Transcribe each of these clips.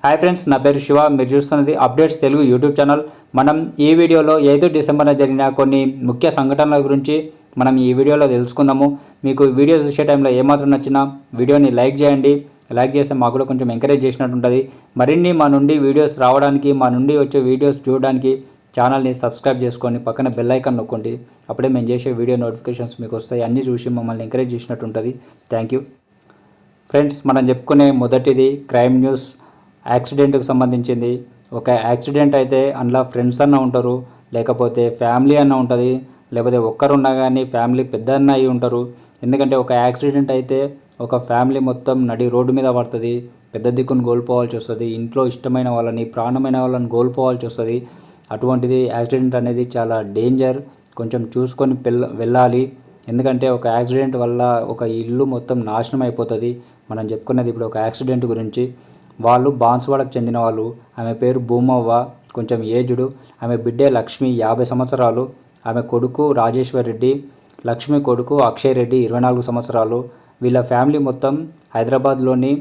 Hi friends, నా పేరు శివ. మీరు చూస్తున్నది అప్డేట్స్ తెలుగు యూట్యూబ్ ఛానల్. మనం ఈ వీడియోలో 5 డిసెంబర్న జరిగిన కొన్ని ముఖ్య సంఘటనల గురించి మనం ఈ వీడియోలో తెలుసుకుందాము. మీకు వీడియో చూసే టైంలో ఏమాత్రం నచ్చినా వీడియోని లైక్ చేయండి. లైక్ చేస్తే మాకు కూడా కొంచెం ఎంకరేజ్ చేసినట్టు ఉంటుంది. మరిన్ని మా నుండి వీడియోస్ రావడానికి, మా నుండి వచ్చే వీడియోస్ చూడడానికి ఛానల్ని సబ్స్క్రైబ్ చేసుకొని పక్కన బెల్ ఐకాన్ నొక్కండి. అప్పుడే మేము చేసే వీడియో నోటిఫికేషన్స్ మీకు వస్తాయి. అన్నీ చూసి మమ్మల్ని ఎంకరేజ్ చేసినట్టు ఉంటుంది. Thank you friends. మనం చెప్పుకునే మొదటిది క్రైమ్ న్యూస్. యాక్సిడెంట్కి సంబంధించింది. ఒక యాక్సిడెంట్ అయితే అందులో ఫ్రెండ్స్ అన్న ఉంటారు, లేకపోతే ఫ్యామిలీ అన్న ఉంటుంది, లేకపోతే ఒక్కరున్నా కానీ ఫ్యామిలీ పెద్ద అన్న అయి ఉంటారు. ఎందుకంటే ఒక యాక్సిడెంట్ అయితే ఒక ఫ్యామిలీ మొత్తం నడి రోడ్డు మీద పడుతుంది, పెద్ద దిక్కును కోల్పోవాల్సి వస్తుంది, ఇంట్లో ఇష్టమైన వాళ్ళని, ప్రాణమైన వాళ్ళని కోల్పోవాల్సి వస్తుంది. అటువంటిది యాక్సిడెంట్ అనేది చాలా డేంజర్. కొంచెం చూసుకొని వెళ్ళాలి. ఎందుకంటే ఒక యాక్సిడెంట్ వల్ల ఒక ఇల్లు మొత్తం నాశనం అయిపోతుంది. మనం చెప్పుకున్నది ఇప్పుడు ఒక యాక్సిడెంట్ గురించి. వాళ్ళు బాన్సువాడకు చెందిన వాళ్ళు. ఆమె పేరు భూమవ్వ, కొంచెం ఏజ్డ్. ఆమె బిడ్డే లక్ష్మి, 50 సంవత్సరాలు. ఆమె కొడుకు రాజేశ్వర్ రెడ్డి, లక్ష్మి కొడుకు అక్షయ్ రెడ్డి, 24 సంవత్సరాలు. వీళ్ళ ఫ్యామిలీ మొత్తం హైదరాబాద్లోని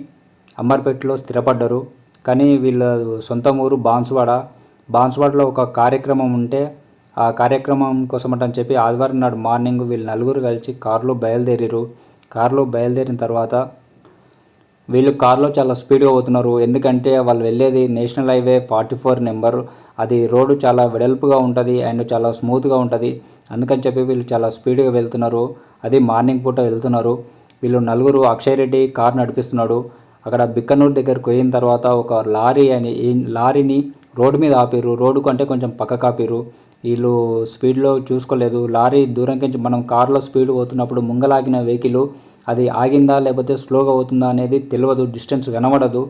అమర్పేటలో స్థిరపడ్డారు. కానీ వీళ్ళ సొంత ఊరు బాన్సువాడ. బాన్సువాడలో ఒక కార్యక్రమం ఉంటే ఆ కార్యక్రమం కోసమని చెప్పి ఆదివారం నాడు మార్నింగ్ వీళ్ళు నలుగురు కలిసి కారులో బయలుదేరారు. కారులో బయలుదేరిన తర్వాత వీళ్ళు కారులో చాలా స్పీడ్గా పోతున్నారు. ఎందుకంటే వాళ్ళు వెళ్ళేది నేషనల్ హైవే 44 నెంబర్. అది రోడ్డు చాలా వెడల్పుగా ఉంటుంది అండ్ చాలా స్మూత్గా ఉంటుంది. అందుకని చెప్పి వీళ్ళు చాలా స్పీడ్గా వెళ్తున్నారు. అది మార్నింగ్ పూట వెళ్తున్నారు. వీళ్ళు నలుగురు. అక్షయ్ రెడ్డి కారు నడిపిస్తున్నాడు. అక్కడ బిక్కనూరు దగ్గరకు పోయిన తర్వాత ఒక లారీని రోడ్డు మీద ఆపిరు. రోడ్డు కంటే కొంచెం పక్కకు ఆపిరు. వీళ్ళు స్పీడ్లో చూసుకోలేదు. లారీ దూరంకి మనం కారులో స్పీడ్ పోతున్నప్పుడు ముంగలాగిన వెహికల్ అది ఆగిందా లేకపోతే స్లోగా అవుతుందా అనేది తెలియదు, డిస్టెన్స్ కనబడదు.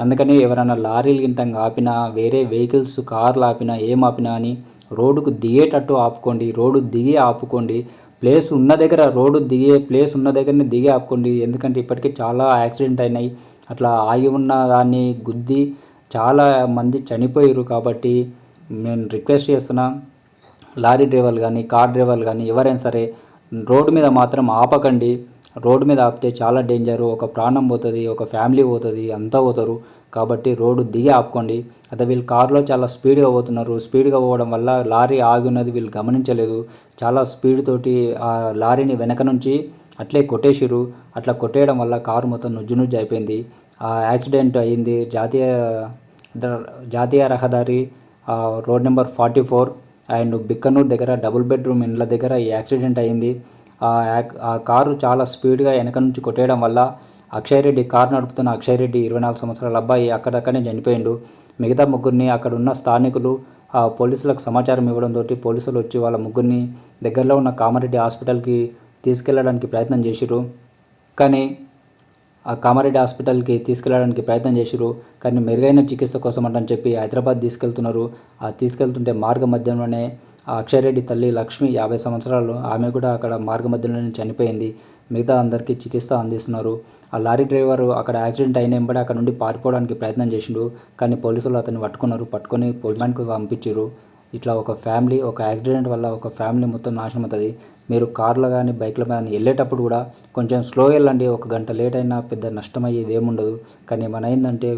అందుకని ఎవరైనా లారీలు గింటంగా ఆపినా, వేరే వెహికల్స్ కార్లు ఆపినా, ఏం ఆపినా అని రోడ్డుకు దిగేటట్టు ఆపుకోండి. రోడ్డు దిగి ఆపుకోండి. ప్లేస్ ఉన్న దగ్గర, రోడ్డు దిగే ప్లేస్ ఉన్న దగ్గరనే దిగి ఆపుకోండి. ఎందుకంటే ఇప్పటికీ చాలా యాక్సిడెంట్ అయినాయి. అట్లా ఆగి ఉన్న దాన్ని గుద్ది చాలా మంది చనిపోయారు. కాబట్టి నేను రిక్వెస్ట్ చేస్తున్నా, లారీ డ్రైవర్లు కానీ కార్ డ్రైవర్లు కానీ ఎవరైనా సరే రోడ్డు మీద మాత్రం ఆపకండి. రోడ్డు మీద ఆపితే చాలా డేంజరు. ఒక ప్రాణం పోతుంది, ఒక ఫ్యామిలీ పోతుంది, అంతా పోతారు. కాబట్టి రోడ్డు దిగి ఆపుకోండి. అదే వీళ్ళు కారులో చాలా స్పీడ్గా పోతున్నారు. స్పీడ్గా పోవడం వల్ల లారీ ఆగి ఉన్నది వీళ్ళు గమనించలేదు. చాలా స్పీడ్ తోటి ఆ లారీని వెనక నుంచి అట్లే కొట్టేసిరు. అట్లా కొట్టేయడం వల్ల కారు మొత్తం నుజ్జు అయిపోయింది. ఆ యాక్సిడెంట్ అయింది జాతీయ రహదారి రోడ్ నెంబర్ 44 అండ్ బిక్కనూరు దగ్గర డబుల్ బెడ్రూమ్ ఇండ్ల దగ్గర ఈ యాక్సిడెంట్ అయింది. ఆ కారు చాలా స్పీడ్గా వెనక నుంచి కొట్టేయడం వల్ల అక్షయ్ రెడ్డి, కారు నడుపుతున్న అక్షయ్ రెడ్డి 24 సంవత్సరాల అబ్బాయి అక్కడక్కడనే చనిపోయిండు. మిగతా ముగ్గురిని అక్కడ ఉన్న స్థానికులు పోలీసులకు సమాచారం ఇవ్వడంతో పోలీసులు వచ్చి వాళ్ళ ముగ్గురిని దగ్గరలో ఉన్న కామారెడ్డి హాస్పిటల్కి తీసుకెళ్లడానికి ప్రయత్నం చేసిరు. కానీ మెరుగైన చికిత్స కోసం అని చెప్పి హైదరాబాద్ తీసుకెళ్తున్నారు. తీసుకెళ్తుంటే మార్గ మధ్యంలోనే అక్షయ్ రెడ్డి తల్లి లక్ష్మి, 50 సంవత్సరాలు, ఆమె కూడా అక్కడ మార్గ మధ్యలోనే చనిపోయింది. మిగతా అందరికీ చికిత్స అందిస్తున్నారు. ఆ లారీ డ్రైవరు అక్కడ యాక్సిడెంట్ అయిన వెంబడి అక్కడ నుండి పారిపోవడానికి ప్రయత్నం చేసిండు. కానీ పోలీసులు అతన్ని పట్టుకొని పోలీస్కి పంపించారు. ఇట్లా ఒక యాక్సిడెంట్ వల్ల ఒక ఫ్యామిలీ మొత్తం నాశనం అవుతుంది. మీరు కార్లో కానీ బైక్ల మీద కానీ వెళ్ళేటప్పుడు కూడా కొంచెం స్లో వెళ్ళండి. 1 గంట లేట్ అయినా పెద్ద నష్టం అయ్యేది ఏముండదు. కానీ ఏమైనా అయిందంటే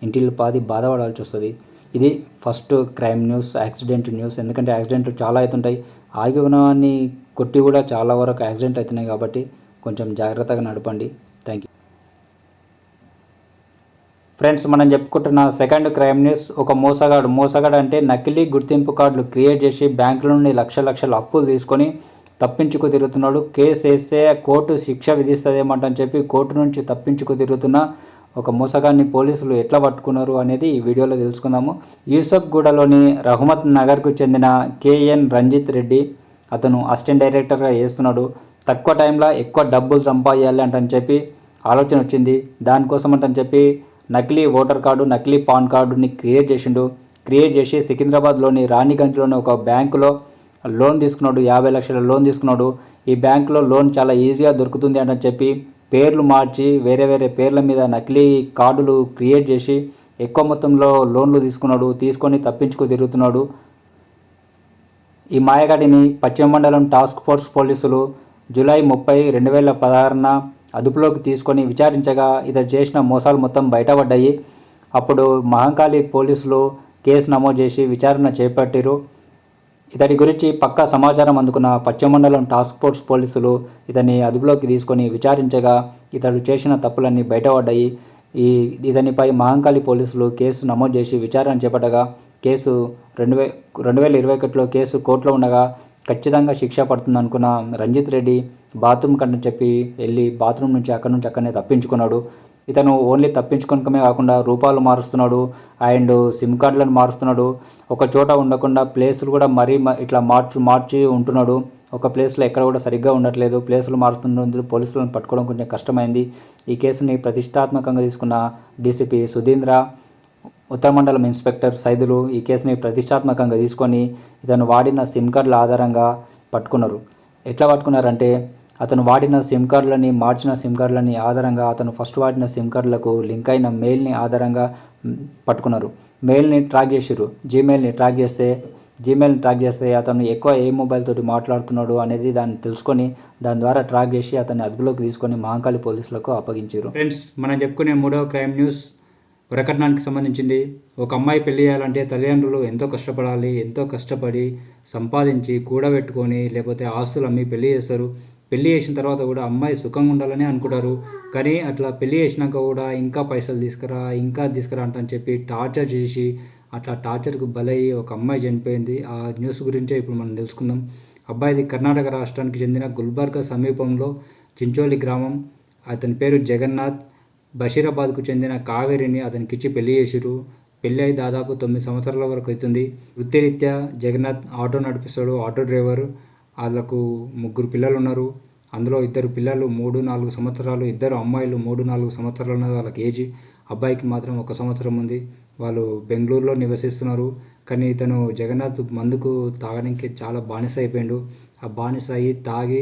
ఇంటిల్లిపాది బాధపడాల్సి వస్తుంది. ఇది first crime news, accident news. ఎందుకంటే యాక్సిడెంట్లు చాలా అవుతుంటాయి. ఆగి ఉన్నవాన్ని కొట్టి కూడా చాలా వరకు యాక్సిడెంట్ అవుతున్నాయి. కాబట్టి కొంచెం జాగ్రత్తగా నడపండి. Thank you friends. మనం చెప్పుకుంటున్న సెకండ్ క్రైమ్ న్యూస్. ఒక మోసగాడు అంటే నకిలీ గుర్తింపు కార్డులు క్రియేట్ చేసి బ్యాంకుల నుండి లక్షల అప్పులు తీసుకొని తప్పించుకు తిరుగుతున్నాడు. కేసు వేస్తే కోర్టు శిక్ష విధిస్తుందేమంటని చెప్పి కోర్టు నుంచి తప్పించుకు తిరుగుతున్న ఒక మోసగాడిని పోలీసులు ఎట్లా పట్టుకున్నారు అనేది ఈ వీడియోలో తెలుసుకుందాము. యూసఫ్గూడలోని రహమత్ నగర్కు చెందిన కేఎన్ రంజిత్ రెడ్డి, అతను అసిస్టెంట్ డైరెక్టర్గా చేస్తున్నాడు. తక్కువ టైంలో ఎక్కువ డబ్బులు సంపాదించాలి అంటని చెప్పి ఆలోచన వచ్చింది. దానికోసం అంటని చెప్పి నకిలీ ఓటర్ కార్డు, నకిలీ పాన్ కార్డుని క్రియేట్ చేసి సికింద్రాబాద్లోని రాణిగంజ్లోని ఒక బ్యాంకులో లోన్ తీసుకున్నాడు. 50 లక్షల లోన్ తీసుకున్నాడు. ఈ బ్యాంకులో లోన్ చాలా ఈజీగా దొరుకుతుంది అంటని చెప్పి పేర్లు మార్చి వేరే పేర్ల మీద నకిలీ కార్డులు క్రియేట్ చేసి ఎక్కువ మొత్తంలో లోన్లు తీసుకొని తప్పించుకు తిరుగుతున్నాడు. ఈ మాయగాడిని పశ్చిమ మండలం టాస్క్ ఫోర్స్ పోలీసులు జూలై 30, 2016 అదుపులోకి తీసుకొని విచారించగా ఇతను చేసిన మోసాలు మొత్తం బయటపడ్డాయి. అప్పుడు మహంకాళి పోలీసులు కేసు నమోదు చేసి విచారణ చేపట్టారు. ఇతడి గురించి పక్కా సమాచారం అందుకున్న పశ్చిమ మండలం టాస్క్ ఫోర్స్ పోలీసులు ఇతన్ని అదుపులోకి తీసుకొని విచారించగా ఇతడు చేసిన తప్పులన్నీ బయటపడ్డాయి. ఇతనిపై మహంకాళి పోలీసులు కేసు నమోదు చేసి విచారణ చేపట్టగా కేసు 2021లో కేసు కోర్టులో ఉండగా ఖచ్చితంగా శిక్ష పడుతుంది అనుకున్న రంజిత్ రెడ్డి బాత్రూమ్ కంటే చెప్పి వెళ్ళి బాత్రూమ్ నుంచి అక్కడనే తప్పించుకున్నాడు. ఇతను ఓన్లీ తప్పించుకోవడమే కాకుండా రూపాలు మారుస్తున్నాడు అండ్ సిమ్ కార్డులను మారుస్తున్నాడు. ఒక చోట ఉండకుండా ప్లేసులు కూడా మరీ ఇట్లా మార్చి ఉంటున్నాడు. ఒక ప్లేస్లో ఎక్కడ కూడా సరిగ్గా ఉండట్లేదు. ప్లేసులు మారుతున్నందుకు పోలీసులను పట్టుకోవడం కొంచెం కష్టమైంది. ఈ కేసుని ప్రతిష్టాత్మకంగా తీసుకున్న డీసీపీ సుధీంద్ర, ఉత్తర మండలం ఇన్స్పెక్టర్ సైదులు ఈ కేసుని ప్రతిష్టాత్మకంగా తీసుకొని ఇతను వాడిన సిమ్ కార్డుల ఆధారంగా పట్టుకున్నారు. ఎట్లా పట్టుకున్నారంటే అతను వాడిన సిమ్ కార్డులని మార్చిన సిమ్ కార్డులని ఆధారంగా అతను ఫస్ట్ వాడిన సిమ్ కార్డులకు లింక్ అయిన మెయిల్ని ఆధారంగా పట్టుకున్నారు. మెయిల్ని ట్రాక్ చేసిర్రు. జీమెయిల్ని ట్రాక్ చేస్తే అతను ఎక్కువ ఏ మొబైల్ తోటి మాట్లాడుతున్నాడు అనేది దాన్ని తెలుసుకొని దాని ద్వారా ట్రాక్ చేసి అతన్ని అదుపులోకి తీసుకొని మహంకాళి పోలీసులకు అప్పగించారు. ఫ్రెండ్స్, మనం చెప్పుకునే మూడవ క్రైమ్ న్యూస్ వరకట్నానికి సంబంధించింది. ఒక అమ్మాయి పెళ్లి చేయాలంటే తల్లిదండ్రులు ఎంతో కష్టపడి సంపాదించి కూడబెట్టుకొని లేకపోతే ఆస్తులు అమ్మి పెళ్లి చేస్తారు. పెళ్లి చేసిన తర్వాత కూడా అమ్మాయి సుఖంగా ఉండాలని అనుకుంటారు. కానీ అట్లా పెళ్లి చేసినాక కూడా ఇంకా పైసలు తీసుకురా అంటని చెప్పి టార్చర్ చేసి అట్లా టార్చర్కు బలయ్యి ఒక అమ్మాయి చనిపోయింది. ఆ న్యూస్ గురించే ఇప్పుడు మనం తెలుసుకుందాం. అబ్బాయిది కర్ణాటక రాష్ట్రానికి చెందిన గుల్బర్గా సమీపంలో చించోలి గ్రామం. అతని పేరు జగన్నాథ్. బషీరాబాద్కు చెందిన కావేరిని అతనికిచ్చి పెళ్లి చేసిరు. పెళ్ళి అయి దాదాపు 9 సంవత్సరాల వరకు అవుతుంది. వృత్తిరీత్యా జగన్నాథ్ ఆటో నడిపిస్తాడు, ఆటో డ్రైవర్. వాళ్ళకు 3 పిల్లలు ఉన్నారు. అందులో 2 పిల్లలు 3-4 సంవత్సరాలు, 2 అమ్మాయిలు 3-4 సంవత్సరాలు ఉన్నది వాళ్ళకి ఏజ్. అబ్బాయికి మాత్రం 1 సంవత్సరం ఉంది. వాళ్ళు బెంగళూరులో నివసిస్తున్నారు. కానీ ఇతను జగన్నాథ్ మందుకు తాగడానికి చాలా బానిస అయిపోయాడు. ఆ బానిస అయ్యి తాగి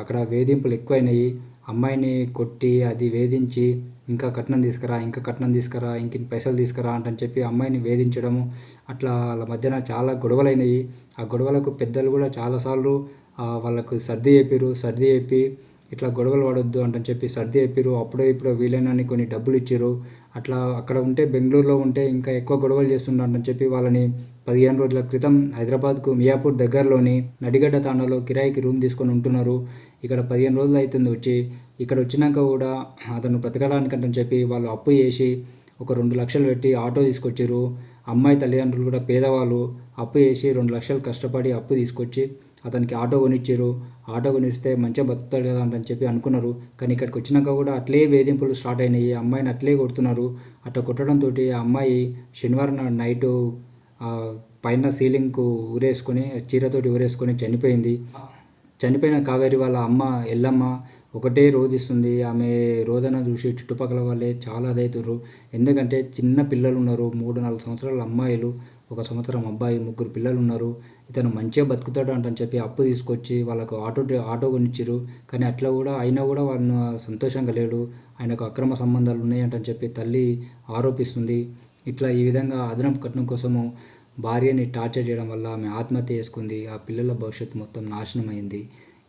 అక్కడ వేధింపులు ఎక్కువైనాయి. అమ్మాయిని కొట్టి అది వేధించి ఇంకా కట్నం తీసుకురా, ఇంక పైసలు తీసుకురా అంటని చెప్పి అమ్మాయిని వేధించడము, అట్లా వాళ్ళ మధ్యన చాలా గొడవలైనవి. ఆ గొడవలకు పెద్దలు కూడా చాలాసార్లు వాళ్ళకు సర్ది చెప్పి ఇట్లా గొడవలు పడొద్దు అంటని చెప్పి సర్ది చెప్పారు. అప్పుడో వీలైనన్ని కొన్ని డబ్బులు ఇచ్చారు. అట్లా అక్కడ ఉంటే బెంగళూరులో ఉంటే ఇంకా ఎక్కువ గొడవలు చేస్తుండని చెప్పి వాళ్ళని 15 రోజుల క్రితం హైదరాబాద్కు మియాపూర్ దగ్గరలోని నడిగడ్డ తాండాలో కిరాయికి రూమ్ తీసుకొని ఉంటున్నారు. ఇక్కడ 15 రోజులు అవుతుంది వచ్చి. ఇక్కడ వచ్చినాక కూడా అతను బ్రతకడానికంటని చెప్పి వాళ్ళు అప్పు చేసి ఒక 2 లక్షలు పెట్టి ఆటో తీసుకొచ్చారు. అమ్మాయి తల్లిదండ్రులు కూడా పేదవాళ్ళు. అప్పు చేసి 2 లక్షలు కష్టపడి అప్పు తీసుకొచ్చి అతనికి ఆటో కొనిచ్చారు. ఆటో కొనిస్తే మంచిగా బతుకుతాడు కదా అంటని చెప్పి అనుకున్నారు. కానీ ఇక్కడికి వచ్చినాక కూడా అట్లే వేధింపులు స్టార్ట్ అయినాయి. అమ్మాయిని అట్లే కొడుతున్నారు. అట్లా కొట్టడంతో ఆ అమ్మాయి శనివారం నైటు పైన సీలింగ్కు చీరతోటి ఊరేసుకొని చనిపోయింది. చనిపోయిన కావేరి వాళ్ళ అమ్మ ఎల్లమ్మ ఒకటే రోధిస్తుంది. ఆమె రోదన చూసి చుట్టుపక్కల వాళ్ళే చాలా అదవుతారు. ఎందుకంటే చిన్న పిల్లలు ఉన్నారు, 3-4 సంవత్సరాల అమ్మాయిలు, 1 సంవత్సరం అబ్బాయి, 3 పిల్లలు ఉన్నారు. ఇతను మంచిగా బతుకుతాడు అంటని చెప్పి అప్పు తీసుకొచ్చి వాళ్ళకు ఆటో కొనిచ్చారు. కానీ అట్లా అయినా కూడా వాళ్ళను సంతోషంగా లేడు. ఆయనకు అక్రమ సంబంధాలు ఉన్నాయంటని చెప్పి తల్లి ఆరోపిస్తుంది. ఇట్లా ఈ విధంగా అదనపు కట్నం కోసము భార్యని టార్చర్ చేయడం వల్ల ఆమె ఆత్మహత్య చేసుకుంది. ఆ పిల్లల భవిష్యత్తు మొత్తం నాశనం అయింది.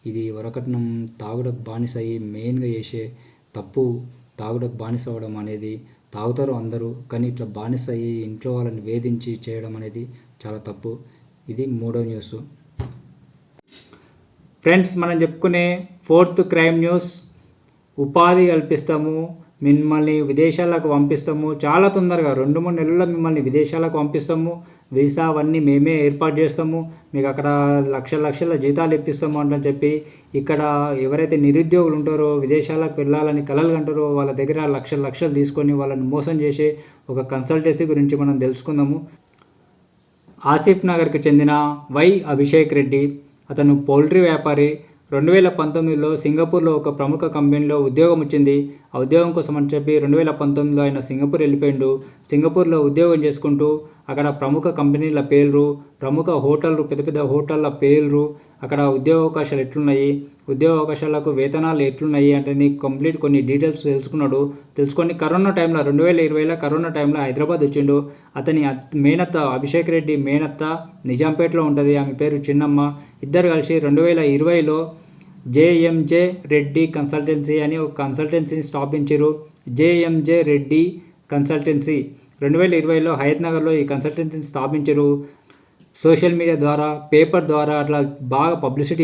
ఇది వరకట్నం తాగుడకు బానిస అయ్యి మెయిన్గా చేసే తప్పు. తాగుడకు బానిస అవ్వడం అనేది తాగుతారు అందరూ, కానీ ఇట్లా బానిస అయ్యి ఇంట్లో వాళ్ళని వేధించి చేయడం అనేది చాలా తప్పు. ఇది 3వ న్యూస్. ఫ్రెండ్స్, మనం చెప్పుకునే 4th క్రైమ్ న్యూస్. ఉపాధి కల్పిస్తాము, మిమ్మల్ని విదేశాలకు పంపిస్తాము, చాలా తొందరగా 2-3 నెలల్లో మిమ్మల్ని విదేశాలకు పంపిస్తాము, వీసా అవన్నీ మేమే ఏర్పాటు చేస్తాము, మీకు అక్కడ లక్షల జీతాలు ఇప్పిస్తాము అని చెప్పి ఇక్కడ ఎవరైతే నిరుద్యోగులు ఉంటారో, విదేశాలకు వెళ్ళాలని కలలు కంటారో వాళ్ళ దగ్గర లక్షలు తీసుకొని వాళ్ళని మోసం చేసే ఒక కన్సల్టెన్సీ గురించి మనం తెలుసుకుందాము. ఆసిఫ్ నగర్కి చెందిన వై అభిషేక్ రెడ్డి, అతను పౌల్ట్రీ వ్యాపారి. 2019లో సింగపూర్లో ఒక ప్రముఖ కంపెనీలో ఉద్యోగం వచ్చింది. ఆ ఉద్యోగం కోసం అని చెప్పి 2019లో ఆయన సింగపూర్ వెళ్ళిపోయిండు. సింగపూర్లో ఉద్యోగం చేసుకుంటూ అక్కడ ప్రముఖ కంపెనీల పేర్లు, ప్రముఖ హోటళ్ళు, పెద్ద హోటళ్ళ పేర్లు, అక్కడ ఉద్యోగ అవకాశాలు ఎట్లున్నాయి, ఉద్యోగ అవకాశాలకు వేతనాలు ఎట్లున్నాయి అంటే కంప్లీట్ కొన్ని డీటెయిల్స్ తెలుసుకొని కరోనా టైంలో 2020లో కరోనా టైంలో హైదరాబాద్ వచ్చిండు. అతని మేనత్త అభిషేక్ రెడ్డి మేనత్త నిజాంపేటలో ఉంటుంది. ఆమె పేరు చిన్నమ్మ. ఇద్దరు కలిసి 2020లో జేఎంజే రెడ్డి కన్సల్టెన్సీ అని ఒక కన్సల్టెన్సీని స్థాపించారు. జేఎంజే రెడ్డి కన్సల్టెన్సీ 2020లో హయత్ నగర్లో ఈ కన్సల్టెన్సీని స్థాపించారు. సోషల్ మీడియా ద్వారా, పేపర్ ద్వారా అట్లా బాగా పబ్లిసిటీ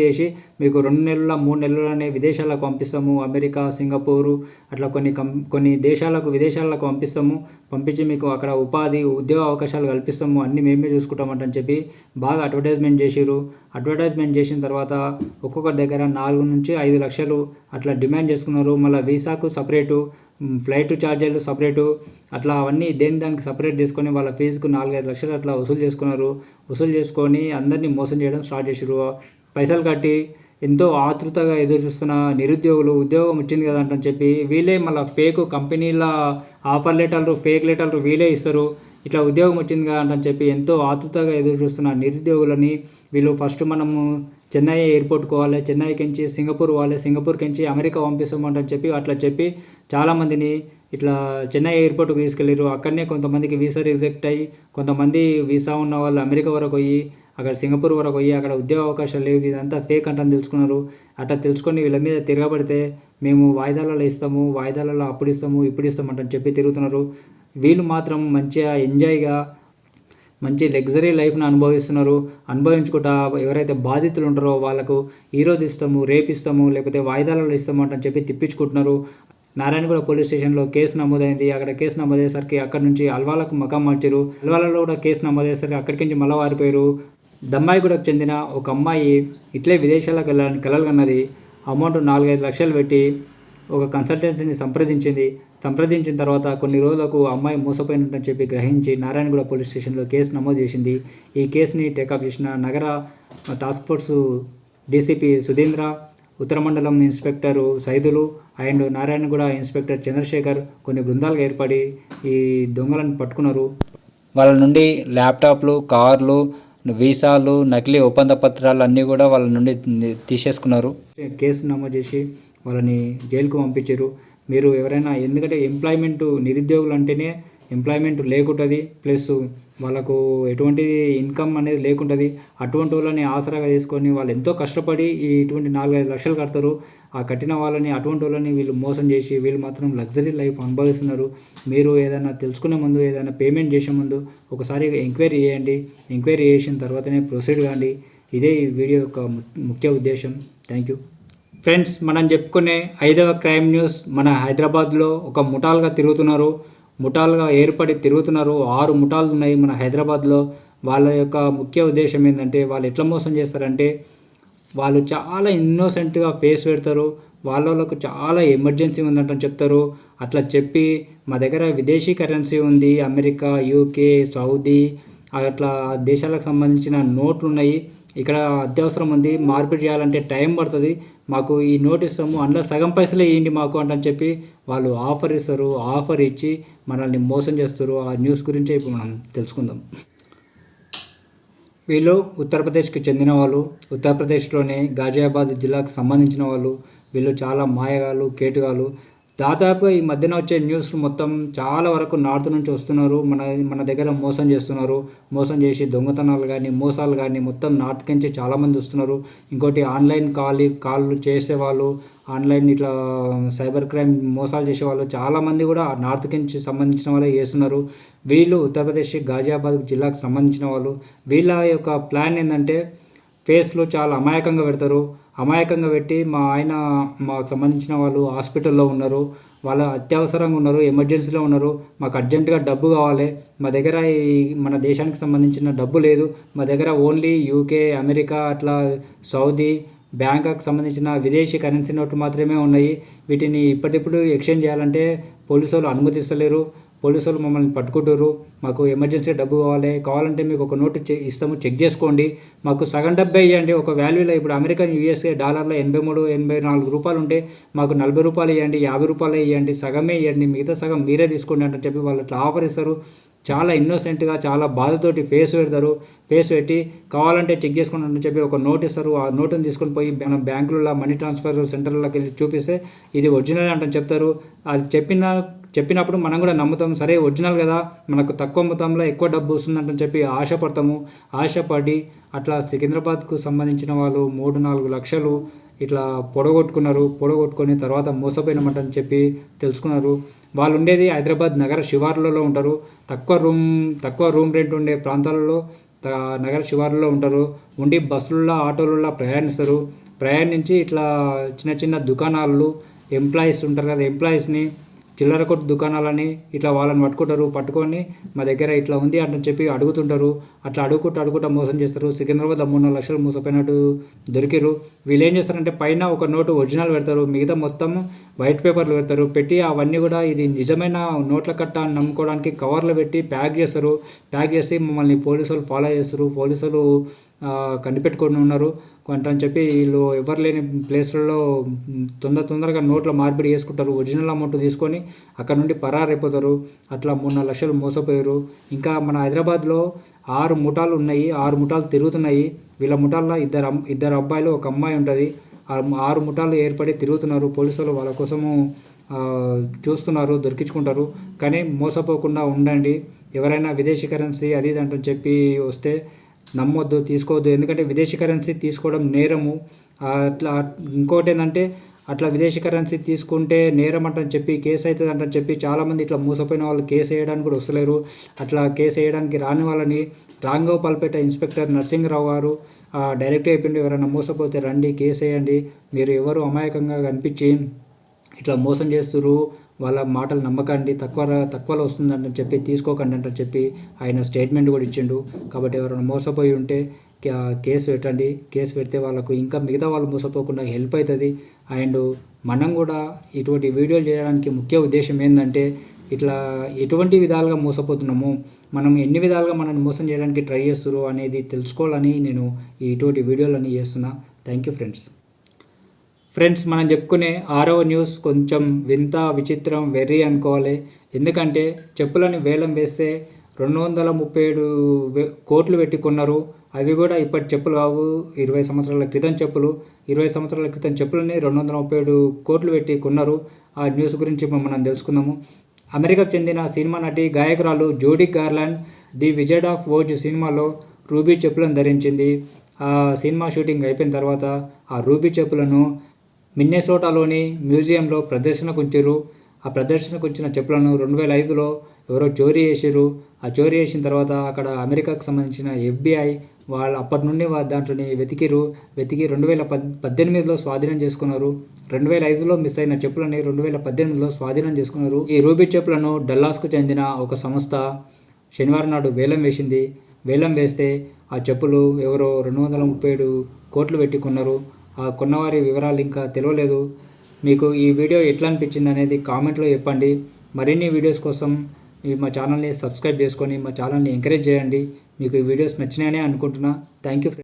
చేసి మీకు 2 నెలల 3 నెలలనే విదేశాలకు పంపిస్తాము. అమెరికా, సింగపూరు అట్లా కొన్ని విదేశాలకు పంపించి మీకు అక్కడ ఉద్యోగ అవకాశాలు కల్పిస్తాము, అన్నీ మేమే చూసుకుంటామంటని చెప్పి బాగా అడ్వర్టైజ్మెంట్ చేసిన తర్వాత ఒక్కొక్కరి దగ్గర 4 నుంచి 5 లక్షలు అట్లా డిమాండ్ చేసుకున్నారు. మళ్ళీ వీసాకు సపరేటు, ఫ్లైట్ ఛార్జీలు సపరేటు, అట్లా అవన్నీ దానికి సపరేట్ తీసుకొని వాళ్ళ ఫీజుకు 4-5 లక్షలు అట్లా వసూలు చేసుకొని అందరినీ మోసం చేయడం స్టార్ట్ చేసారు. పైసలు కట్టి ఎంతో ఆతృతగా ఎదురు చూస్తున్న నిరుద్యోగులు ఉద్యోగం వచ్చింది కదా అంటని చెప్పి వీళ్ళే మళ్ళీ ఫేక్ కంపెనీల ఆఫర్ లెటర్లు, ఫేక్ లెటర్లు వీళ్ళే ఇస్తారు. ఇట్లా ఉద్యోగం వచ్చింది కదా అంటని చెప్పి ఎంతో ఆతృతగా ఎదురు చూస్తున్న నిరుద్యోగులని వీళ్ళు ఫస్ట్ మనము చెన్నై ఎయిర్పోర్ట్ పోవాలి, చెన్నైకి నుంచి సింగపూర్ పోవాలి, సింగపూర్కి నుంచి అమెరికా పంపిస్తామంటని చెప్పి అట్లా చెప్పి చాలామందిని ఇట్లా చెన్నై ఎయిర్పోర్ట్కి తీసుకెళ్ళారు. అక్కడనే కొంతమందికి వీసా రిజెక్ట్ అయ్యి, కొంతమంది వీసా ఉన్న వాళ్ళు అమెరికా వరకు పోయి, అక్కడ సింగపూర్ వరకు పోయి అక్కడ ఉద్యోగ అవకాశాలు లేవు, ఇదంతా ఫేక్ అంటని తెలుసుకున్నారు. అట్లా తెలుసుకొని వీళ్ళ మీద తిరగబడితే మేము వాయిదాలలో ఇస్తాము, వాయిదాలలో అప్పుడు ఇస్తాము, ఇప్పుడు ఇస్తామంటని చెప్పి తిరుగుతున్నారు. వీళ్ళు మాత్రం మంచిగా ఎంజాయ్గా మంచి లగ్జరీ లైఫ్ను అనుభవించుకుంటా ఎవరైతే బాధితులు ఉంటారో వాళ్ళకు ఈరోజు ఇస్తాము, రేపు ఇస్తాము, లేకపోతే వాయిదాలలో ఇస్తాము అంటని చెప్పి తిప్పించుకుంటున్నారు. నారాయణగూడ పోలీస్ స్టేషన్లో కేసు నమోదైంది. అక్కడ కేసు నమోదయ్యేసరికి అక్కడి నుంచి అల్వాలకు మకాం మార్చారు. అల్వాలలో కూడా కేసు నమోదయ్యేసరికి అక్కడికి నుంచి మళ్ళీ వారిపోయారు. దమ్మాయిగూడకు చెందిన ఒక అమ్మాయి ఇట్లే విదేశాలకు వెళ్ళాలని కలలు కన్నది. అమౌంట్ 4-5 లక్షలు పెట్టి ఒక కన్సల్టెన్సీని సంప్రదించిన తర్వాత కొన్ని రోజులకు అమ్మాయి మోసపోయినట్టని చెప్పి గ్రహించి నారాయణగూడ పోలీస్ స్టేషన్లో కేసు నమోదు చేసింది. ఈ కేసుని టేకప్ చేసిన నగర టాస్క్ ఫోర్సు డీసీపీ సుధీంద్ర, ఉత్తర మండలం inspector Saidulu and Narayanaguda inspector Chandrashekar కొన్ని బృందాలుగా ఏర్పడి ఈ దొంగలను పట్టుకున్నారు. వాళ్ళ నుండి ల్యాప్టాప్లు, కార్లు, వీసాలు, నకిలీ ఒప్పంద పత్రాలు అన్నీ కూడా వాళ్ళ నుండి తీసేసుకున్నారు. కేసు నమోదు చేసి వాళ్ళని జైలుకు పంపించారు. మీరు ఎవరైనా, ఎందుకంటే నిరుద్యోగులు అంటేనే ఎంప్లాయ్మెంట్ లేకుంటుంది, ప్లస్ వాళ్ళకు ఎటువంటి ఇన్కమ్ అనేది లేకుంటుంది. అటువంటి వాళ్ళని ఆసరాగా తీసుకొని వాళ్ళు ఎంతో కష్టపడి ఇటువంటి 4-5 లక్షలు కడతారు. ఆ కట్టిన వాళ్ళని, అటువంటి వాళ్ళని వీళ్ళు మోసం చేసి వీళ్ళు మాత్రం లగ్జరీ లైఫ్ అనుభవిస్తున్నారు. మీరు ఏదైనా తెలుసుకునే ముందు, ఏదైనా పేమెంట్ చేసే ముందు ఒకసారి ఎంక్వైరీ చేయండి. ఎంక్వైరీ చేసిన తర్వాతనే ప్రొసీడ్ కాండి. ఇదే ఈ వీడియో యొక్క ముఖ్య ఉద్దేశం. Thank you friends. మనం చెప్పుకునే 5వ క్రైమ్ న్యూస్. మన హైదరాబాద్లో ఒక ముఠాలుగా ఏర్పడి తిరుగుతున్నారు. 6 ముఠాలు ఉన్నాయి మన హైదరాబాద్లో. వాళ్ళ యొక్క ముఖ్య ఉద్దేశం ఏంటంటే, వాళ్ళు ఎట్లా మోసం చేస్తారంటే, వాళ్ళు చాలా ఇన్నోసెంట్గా ఫేస్ పెడతారు. వాళ్ళకు చాలా ఎమర్జెన్సీ ఉందంటని చెప్తారు. అట్లా చెప్పి మా దగ్గర విదేశీ కరెన్సీ ఉంది, అమెరికా, యూకే, సౌదీ అట్లా దేశాలకు సంబంధించిన నోట్లు ఉన్నాయి, ఇక్కడ అత్యవసరం ఉంది, మార్పిడి చేయాలంటే టైం పడుతుంది, మాకు ఈ నోట్ ఇస్తాము, అందులో సగం పైసలే ఇవ్వండి మాకు అంటని చెప్పి వాళ్ళు ఆఫర్ ఇస్తారు. ఆఫర్ ఇచ్చి మనల్ని మోసం చేస్తారు. ఆ న్యూస్ గురించే ఇప్పుడు మనం తెలుసుకుందాం. వీళ్ళు ఉత్తరప్రదేశ్కి చెందిన వాళ్ళు. ఉత్తరప్రదేశ్లోనే గాజియాబాద్ జిల్లాకు సంబంధించిన వాళ్ళు. వీళ్ళు చాలా మాయగాళ్ళు, కేటుగాళ్ళు. దాదాపుగా ఈ మధ్యన వచ్చే న్యూస్ మొత్తం చాలా వరకు నార్త్ నుంచి వస్తున్నారు. మన దగ్గర మోసం చేస్తున్నారు. మోసం చేసి దొంగతనాలు కానీ, మోసాలు కానీ మొత్తం నార్త్ నుంచి చాలామంది వస్తున్నారు. ఇంకోటి ఆన్లైన్ కాళ్ళు చేసేవాళ్ళు, ఆన్లైన్ ఇట్లా సైబర్ క్రైమ్ మోసాలు చేసేవాళ్ళు చాలామంది కూడా నార్త్ నుంచి సంబంధించిన వాళ్ళే చేస్తున్నారు. వీళ్ళు ఉత్తరప్రదేశ్ గాజియాబాద్ జిల్లాకు సంబంధించిన వాళ్ళు. వీళ్ళ యొక్క ప్లాన్ ఏంటంటే, ఫేస్లో చాలా అమాయకంగా పెడతారు. అమాయకంగా పెట్టి మాకు సంబంధించిన వాళ్ళు హాస్పిటల్లో ఉన్నారు, వాళ్ళు అత్యవసరంగా ఉన్నారు, ఎమర్జెన్సీలో ఉన్నారు, మాకు అర్జెంటుగా డబ్బు కావాలి, మా దగ్గర మన దేశానికి సంబంధించిన డబ్బు లేదు, మా దగ్గర ఓన్లీ యూకే, అమెరికా, అట్లా సౌదీ, బ్యాంకాక్ సంబంధించిన విదేశీ కరెన్సీ నోట్లు మాత్రమే ఉన్నాయి, వీటిని ఇప్పటిప్పుడు ఎక్స్చేంజ్ చేయాలంటే పోలీసు వాళ్ళు అనుమతిస్తలేరు, పోలీసు వాళ్ళు మమ్మల్ని పట్టుకుంటారు, మాకు ఎమర్జెన్సీ డబ్బు కావాలంటే మీకు ఒక నోటు ఇస్తాము, చెక్ చేసుకోండి, మాకు సగం డబ్బే ఇవ్వండి, ఒక వాల్యూలో ఇప్పుడు అమెరికన్ యూఎస్ఏ డాలర్లో 83-84 రూపాయలు ఉంటే మాకు 40 రూపాయలు ఇవ్వండి, 50 రూపాయలు ఇవ్వండి, సగమే ఇవ్వండి, మిగతా సగం మీరే తీసుకోండి అని చెప్పి వాళ్ళు అట్లా ఆఫర్ ఇస్తారు. చాలా ఇన్నోసెంట్గా, చాలా బాధతోటి ఫేస్ పెట్టి కావాలంటే చెక్ చేసుకోండి అని చెప్పి ఒక నోట్ ఇస్తారు. ఆ నోటుని తీసుకొని పోయి మన బ్యాంకులలో, మనీ ట్రాన్స్ఫర్ సెంటర్లోకి వెళ్ళి చూపిస్తే ఇది ఒరిజినల్ అంటని చెప్తారు. అది చెప్పిన చెప్పినప్పుడు మనం కూడా నమ్ముతాం, సరే ఒరిజినల్ కదా మనకు తక్కువ మొత్తంలో ఎక్కువ డబ్బు వస్తుందంటని చెప్పి ఆశపడతాము. ఆశపడి అట్లా సికింద్రాబాద్కు సంబంధించిన వాళ్ళు 3-4 లక్షలు ఇట్లా పొడగొట్టుకొని తర్వాత మోసపోయినామంటని చెప్పి తెలుసుకున్నారు. వాళ్ళు ఉండేది హైదరాబాద్ నగర శివార్లలో ఉంటారు. తక్కువ రూమ్ రెంట్ ఉండే ప్రాంతాలలో నగర శివార్లలో ఉంటారు. ఉండి బస్సులలో ఆటోలలో ప్రయాణించి ఇట్లా చిన్న చిన్న దుకాణాలు ఎంప్లాయీస్ ఉంటారు కదా, ఎంప్లాయీస్ని చిల్లర కొట్టు దుకాణాలని ఇట్లా వాళ్ళని పట్టుకొని మా దగ్గర ఇట్లా ఉంది అని చెప్పి అడుగుతుంటారు. అట్లా అడుగుకుంటా మోసం చేస్తారు. సికింద్రాబాద్ 3-4 లక్షలు మోసపోయినట్టు దొరికిరు. వీళ్ళు ఏం చేస్తారంటే పైన ఒక నోటు ఒరిజినల్ పెడతారు, మిగతా మొత్తం వైట్ పేపర్లు పెట్టి అవన్నీ కూడా ఇది నిజమైన నోట్ల కట్ట అని నమ్ముకోవడానికి కవర్లు పెట్టి ప్యాక్ చేసి మమ్మల్ని పోలీసులు ఫాలో చేస్తారు. పోలీసులు కనిపెట్టుకొని ఉన్నారు అని చెప్పి వీళ్ళు ఎవరు లేని ప్లేస్లలో తొందరగా నోట్ల మార్పిడి చేసుకుంటారు. ఒరిజినల్ అమౌంట్ తీసుకొని అక్కడ నుండి పరారైపోతారు. అట్లా 3-4 లక్షలు మోసపోయారు. ఇంకా మన హైదరాబాద్లో 6 ముఠాలు ఉన్నాయి, 6 ముఠాలు తిరుగుతున్నాయి. వీళ్ళ ముఠాల్లో ఇద్దరు అబ్బాయిలు ఒక అమ్మాయి ఉంటుంది. 6 ముఠాలు ఏర్పడి తిరుగుతున్నారు. పోలీసులు వాళ్ళ కోసము చూస్తున్నారు, దొరికించుకుంటారు. కానీ మోసపోకుండా ఉండండి. ఎవరైనా విదేశీ కరెన్సీ అది ఇది అంటని చెప్పి వస్తే నమ్మొద్దు, తీసుకోవద్దు. ఎందుకంటే విదేశీ కరెన్సీ తీసుకోవడం నేరము. అట్లా ఇంకోటి ఏంటంటే అట్లా విదేశీ కరెన్సీ తీసుకుంటే నేరం అంటని చెప్పి కేసు అవుతుంది అంటని చెప్పి చాలామంది ఇట్లా మోసపోయిన వాళ్ళు కేసు వేయడానికి కూడా వస్తలేరు. అట్లా కేసు వేయడానికి రాని వాళ్ళని రాంగోపాల్పేట ఇన్స్పెక్టర్ నరసింహరావు గారు డైరెక్ట్ అయిపోయింది, ఎవరైనా మోసపోతే రండి కేసు వేయండి, మీరు ఎవరు అమాయకంగా కనిపించి ఇట్లా మోసం చేస్తున్నారు, వాళ్ళ మాటలు నమ్మకండి, తక్కువలో వస్తుందని చెప్పి తీసుకోకండి అని చెప్పి ఆయన స్టేట్మెంట్ కూడా ఇచ్చిండు. కాబట్టి ఎవరైనా మోసపోయి ఉంటే కేసు పెట్టండి. కేసు పెడితే వాళ్ళకు ఇంకా మిగతా వాళ్ళు మోసపోకుండా హెల్ప్ అవుతుంది. అండ్ మనం కూడా ఇటువంటి వీడియోలు చేయడానికి ముఖ్య ఉద్దేశం ఏంటంటే ఇట్లా ఎటువంటి విధాలుగా మోసపోతున్నాము, మనం ఎన్ని విధాలుగా మనల్ని మోసం చేయడానికి ట్రై చేస్తున్నారు అనేది తెలుసుకోవాలని నేను ఇటువంటి వీడియోలన్నీ చేస్తున్నా. థ్యాంక్ యూ ఫ్రెండ్స్, మనం చెప్పుకునే 6వ న్యూస్ కొంచెం వింత, విచిత్రం, వెర్రి అనుకోవాలి. ఎందుకంటే చెప్పులని వేలం వేస్తే 237 కోట్లు పెట్టి కొన్నారు. అవి కూడా ఇప్పటి చెప్పులు కావు, 20 సంవత్సరాల క్రితం చెప్పులు. 20 సంవత్సరాల క్రితం చెప్పులని 237 కోట్లు పెట్టి కొన్నారు. ఆ న్యూస్ గురించి మనం తెలుసుకుందాము. అమెరికాకు చెందిన సినిమా నటి, గాయకురాలు Judy Garland the Wizard of Oz సినిమాలో రూబీ చెప్పులను ధరించింది. ఆ సినిమా షూటింగ్ అయిపోయిన తర్వాత ఆ రూబీ చెప్పులను మిన్నెసోటాలోని మ్యూజియంలో ప్రదర్శనకు ఉంచారు. ఆ ప్రదర్శనకు ఉంచిన చెప్పులను 2005లో ఎవరో చోరీ చేశారు. ఆ చోరీ చేసిన తర్వాత అక్కడ అమెరికాకు సంబంధించిన FBI వాళ్ళు అప్పటి నుండి దాంట్లోని వెతికి 2018లో స్వాధీనం చేసుకున్నారు. 2005లో మిస్ అయిన చెప్పులని 2018లో స్వాధీనం చేసుకున్నారు. ఈ రూబీ చెప్పులను డల్లాస్కు చెందిన ఒక సంస్థ శనివారం నాడు వేలం వేసింది. వేలం వేస్తే ఆ చెప్పులు ఎవరో 237 కోట్లు పెట్టి కొన్నారు. ఆ కొన్నవారి వివరాలు ఇంకా తెలియలేదు. మీకు ఈ వీడియో ఎట్లా అనిపించింది అనేది కామెంట్లో చెప్పండి. మరిన్ని వీడియోస్ కోసం మా ఛానల్ని సబ్స్క్రైబ్ చేసుకొని మా ఛానల్ని ఎంకరేజ్ చేయండి. మీకు ఈ వీడియోస్ నచ్చినాయనే అనుకుంటున్నా. Thank you.